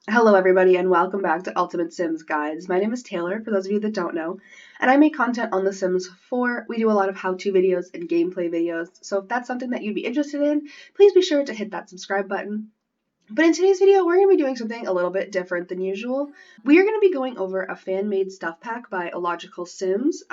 Hello everybody and welcome back to Ultimate Sims Guides. My name is Taylor, for those of you that don't know, and I make content on The Sims 4. We do a lot of how-to videos and gameplay videos, so if that's something that you'd be interested in, please be sure to hit that subscribe button. But in today's video, we're going to be doing something a little bit different than usual. We are going to be going over a fan-made stuff pack by Illogical Sims.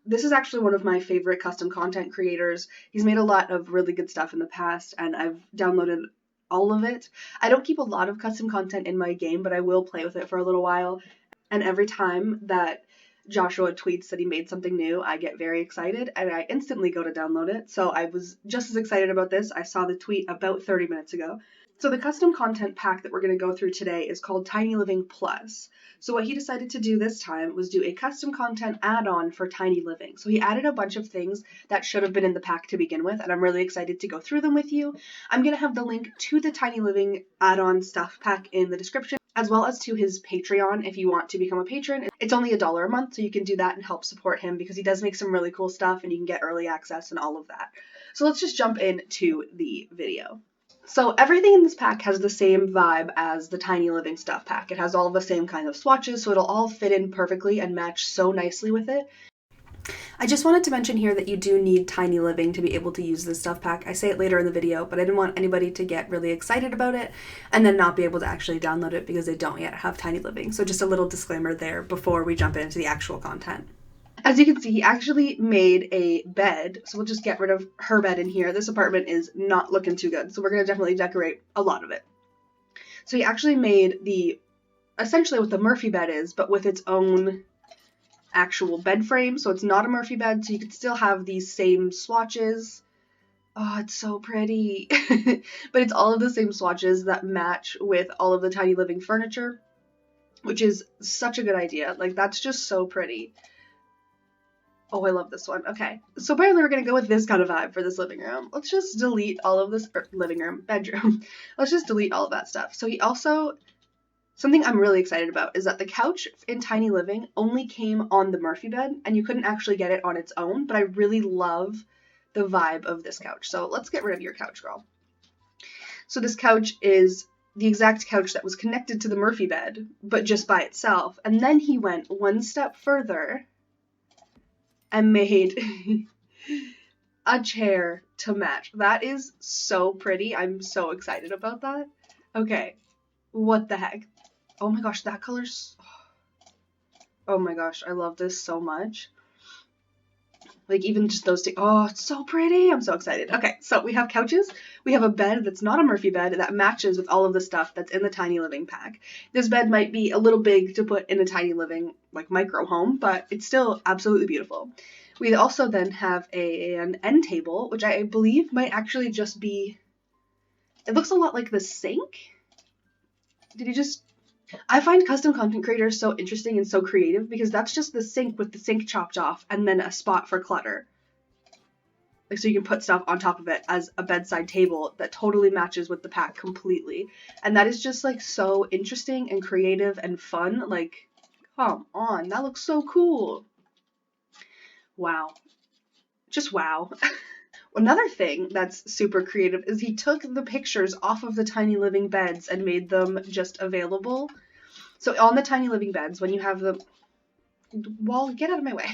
This is actually one of my favorite custom content creators. He's made a lot of really good stuff in the past, and I've downloaded all of it. I don't keep a lot of custom content in my game, but I will play with it for a little while. And every time that Joshua tweets that he made something new, I get very excited and I instantly go to download it. So I was just as excited about this. I saw the tweet about 30 minutes ago. So the custom content pack that we're going to go through today is called Tiny Living Plus. So what he decided to do this time was do a custom content add-on for Tiny Living. So he added a bunch of things that should have been in the pack to begin with, and I'm really excited to go through them with you. I'm going to have the link to the Tiny Living add-on stuff pack in the description, as well as to his Patreon if you want to become a patron. It's only $1 a month, so you can do that and help support him because he does make some really cool stuff and you can get early access and all of that. So let's just jump into the video. So everything in this pack has the same vibe as the Tiny Living stuff pack. It has all of the same kind of swatches, so it'll all fit in perfectly and match so nicely with it. I just wanted to mention here that you do need Tiny Living to be able to use this stuff pack. I say it later in the video, but I didn't want anybody to get really excited about it and then not be able to actually download it because they don't yet have Tiny Living. So just a little disclaimer there before we jump into the actual content. As you can see, he actually made a bed, so we'll just get rid of her bed in here. This apartment is not looking too good, so we're going to definitely decorate a lot of it. So he actually made essentially what the Murphy bed is, but with its own actual bed frame, so it's not a Murphy bed, so you can still have these same swatches. Oh, it's so pretty. But it's all of the same swatches that match with all of the Tiny Living furniture, which is such a good idea. Like, that's just so pretty. Oh, I love this one. Okay, so apparently we're going to go with this kind of vibe for this living room. Let's just delete all of this, bedroom. Let's just delete all of that stuff. So he also, something I'm really excited about is that the couch in Tiny Living only came on the Murphy bed, and you couldn't actually get it on its own, but I really love the vibe of this couch. So let's get rid of your couch, girl. So this couch is the exact couch that was connected to the Murphy bed, but just by itself. And then he went one step further and made a chair to match. That is so pretty. I'm so excited about that. Okay, what the heck? Oh my gosh, that color's... Oh my gosh, I love this so much. Like, even just those two. Oh, it's so pretty. I'm so excited. Okay, so we have couches. We have a bed that's not a Murphy bed that matches with all of the stuff that's in the Tiny Living pack. This bed might be a little big to put in a Tiny Living, like, micro home, but it's still absolutely beautiful. We also then have an end table, which I believe might actually just be... It looks a lot like the sink. Did he just... I find custom content creators so interesting and so creative because that's just the sink with the sink chopped off and then a spot for clutter. Like, so you can put stuff on top of it as a bedside table that totally matches with the pack completely. And that is just, like, so interesting and creative and fun. Like, come on, that looks so cool. Wow. Just wow. Another thing that's super creative is he took the pictures off of the Tiny Living beds and made them just available. So on the Tiny Living beds, when you have the wall, get out of my way.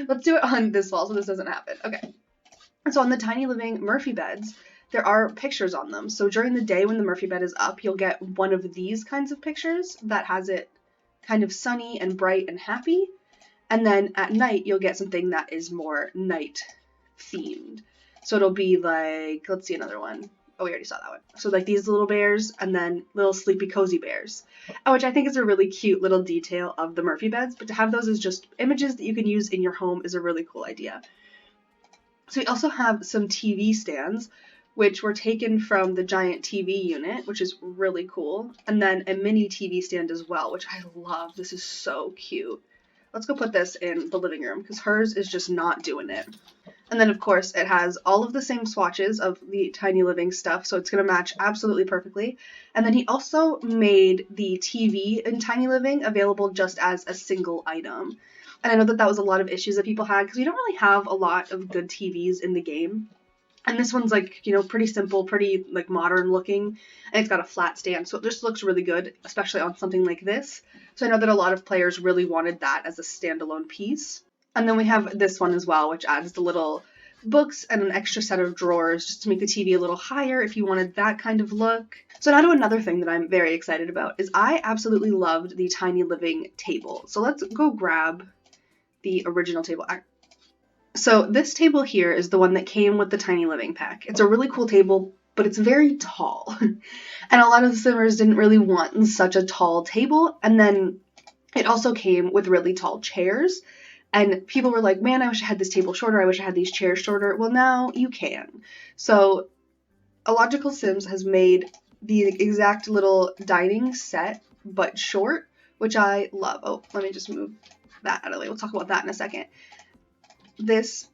Let's do it on this wall so this doesn't happen. Okay. So on the Tiny Living Murphy beds, there are pictures on them. So during the day when the Murphy bed is up, you'll get one of these kinds of pictures that has it kind of sunny and bright and happy. And then at night, you'll get something that is more night themed. So it'll be like, let's see another one. Oh, we already saw that one. So like these little bears and then little sleepy cozy bears, which I think is a really cute little detail of the Murphy beds. But to have those as just images that you can use in your home is a really cool idea. So we also have some TV stands, which were taken from the giant TV unit, which is really cool. And then a mini TV stand as well, which I love. This is so cute. Let's go put this in the living room because hers is just not doing it. And then, of course, it has all of the same swatches of the Tiny Living stuff, so it's going to match absolutely perfectly. And then he also made the TV in Tiny Living available just as a single item. And I know that that was a lot of issues that people had because we don't really have a lot of good TVs in the game. And this one's like, you know, pretty simple, pretty like modern looking, and it's got a flat stand, so it just looks really good, especially on something like this. So I know that a lot of players really wanted that as a standalone piece. And then we have this one as well, which adds the little books and an extra set of drawers just to make the TV a little higher if you wanted that kind of look. So now to another thing that I'm very excited about is I absolutely loved the Tiny Living table. So let's go grab the original table. So this table here is the one that came with the Tiny Living pack. It's a really cool table, but it's very tall. And a lot of the simmers didn't really want such a tall table. And then it also came with really tall chairs. And people were like, man, I wish I had this table shorter. I wish I had these chairs shorter. Well, now you can. So Illogical Sims has made the exact little dining set, but short, which I love. Oh, let me just move that out of the way. We'll talk about that in a second. This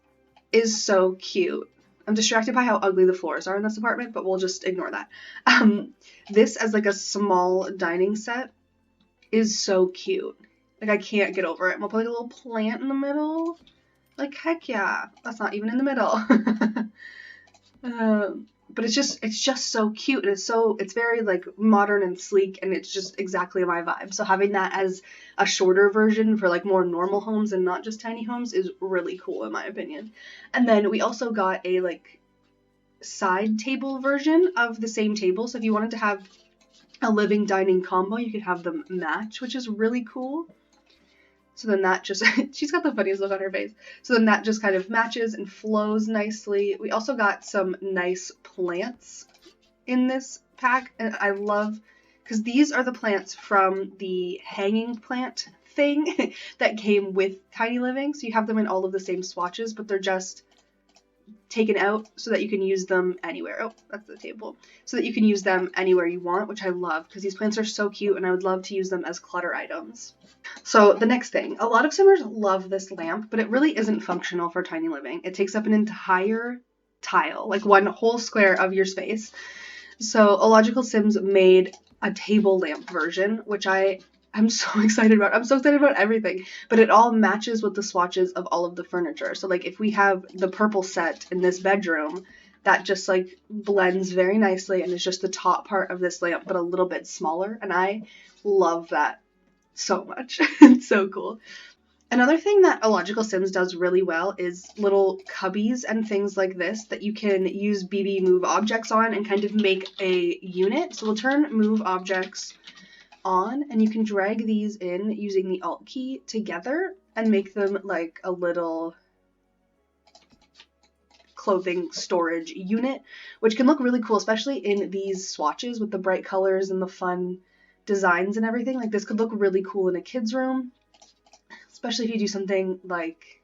is so cute. I'm distracted by how ugly the floors are in this apartment, but we'll just ignore that. This as like a small dining set is so cute. Like, I can't get over it. We'll put like a little plant in the middle. Like, heck yeah. That's not even in the middle. But it's just so cute, and it's very like modern and sleek, and it's just exactly my vibe. So having that as a shorter version for like more normal homes and not just tiny homes is really cool in my opinion. And then we also got a like side table version of the same table. So if you wanted to have a living dining combo, you could have them match, which is really cool. So then that just, she's got the funniest look on her face. So then that just kind of matches and flows nicely. We also got some nice plants in this pack, and I love, because these are the plants from the hanging plant thing that came with Tiny Living. So you have them in all of the same swatches, but they're just taken out so that you can use them anywhere. Oh, that's the table. So that you can use them anywhere you want, which I love, because these plants are so cute, and I would love to use them as clutter items. So the next thing, a lot of simmers love this lamp, but it really isn't functional for Tiny Living. It takes up an entire tile, like one whole square of your space. So Illogical Sims made a table lamp version, which I'm so excited about. I'm so excited about everything, but it all matches with the swatches of all of the furniture. So like if we have the purple set in this bedroom, that just like blends very nicely and is just the top part of this lamp, but a little bit smaller. And I love that so much. It's so cool. Another thing that Illogical Sims does really well is little cubbies and things like this that you can use BB move objects on and kind of make a unit. So we'll turn move objects on, and you can drag these in using the Alt key together and make them like a little clothing storage unit, which can look really cool, especially in these swatches with the bright colors and the fun designs and everything. Like, this could look really cool in a kid's room, especially if you do something like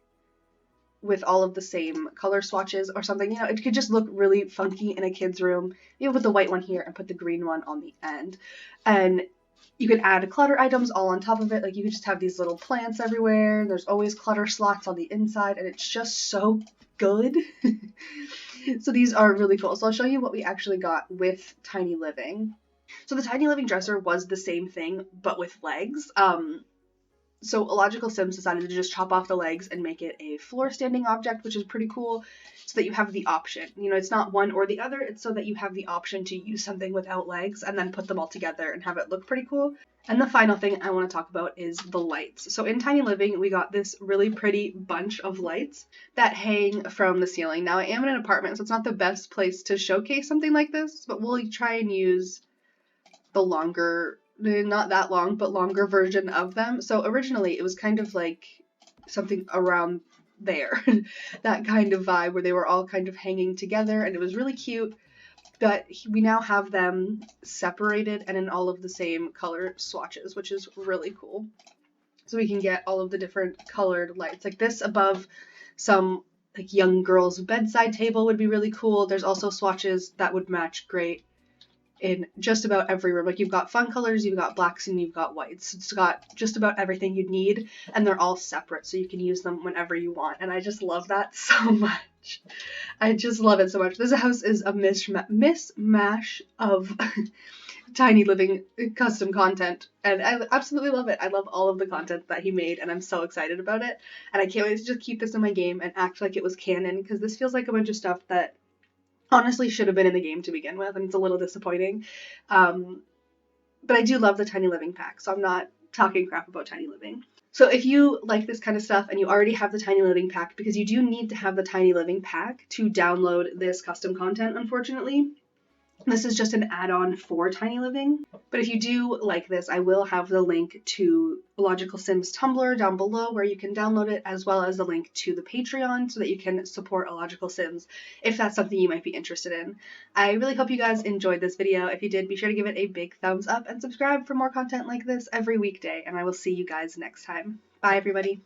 with all of the same color swatches or something. You know, it could just look really funky in a kid's room. You put the white one here and put the green one on the end, and you could add clutter items all on top of it. Like, you could just have these little plants everywhere. There's always clutter slots on the inside, and it's just so good. So these are really cool. So I'll show you what we actually got with Tiny Living. So the Tiny Living dresser was the same thing, but with legs. So Illogical Sims decided to just chop off the legs and make it a floor standing object, which is pretty cool, so that you have the option. You know, it's not one or the other, it's so that you have the option to use something without legs and then put them all together and have it look pretty cool. And the final thing I want to talk about is the lights. So in Tiny Living, we got this really pretty bunch of lights that hang from the ceiling. Now, I am in an apartment, so it's not the best place to showcase something like this, but we'll try and use the longer, not that long, but longer version of them. So originally it was kind of like something around there, that kind of vibe where they were all kind of hanging together, and it was really cute. But we now have them separated and in all of the same color swatches, which is really cool. So we can get all of the different colored lights. Like this above some like young girl's bedside table would be really cool. There's also swatches that would match great in just about every room. Like, you've got fun colors, you've got blacks, and you've got whites. It's got just about everything you'd need, and they're all separate, so you can use them whenever you want. And I just love that so much. I just love it so much. This house is a mishmash of Tiny Living custom content, and I absolutely love it. I love all of the content that he made, and I'm so excited about it. And I can't wait to just keep this in my game and act like it was canon, because this feels like a bunch of stuff that honestly should have been in the game to begin with, and it's a little disappointing. But I do love the Tiny Living pack, so I'm not talking crap about Tiny Living. So if you like this kind of stuff and you already have the Tiny Living pack, because you do need to have the Tiny Living pack to download this custom content, unfortunately. This is just an add-on for Tiny Living. But if you do like this, I will have the link to Illogical Sims Tumblr down below where you can download it, as well as the link to the Patreon so that you can support Illogical Sims if that's something you might be interested in. I really hope you guys enjoyed this video. If you did, be sure to give it a big thumbs up and subscribe for more content like this every weekday, and I will see you guys next time. Bye, everybody.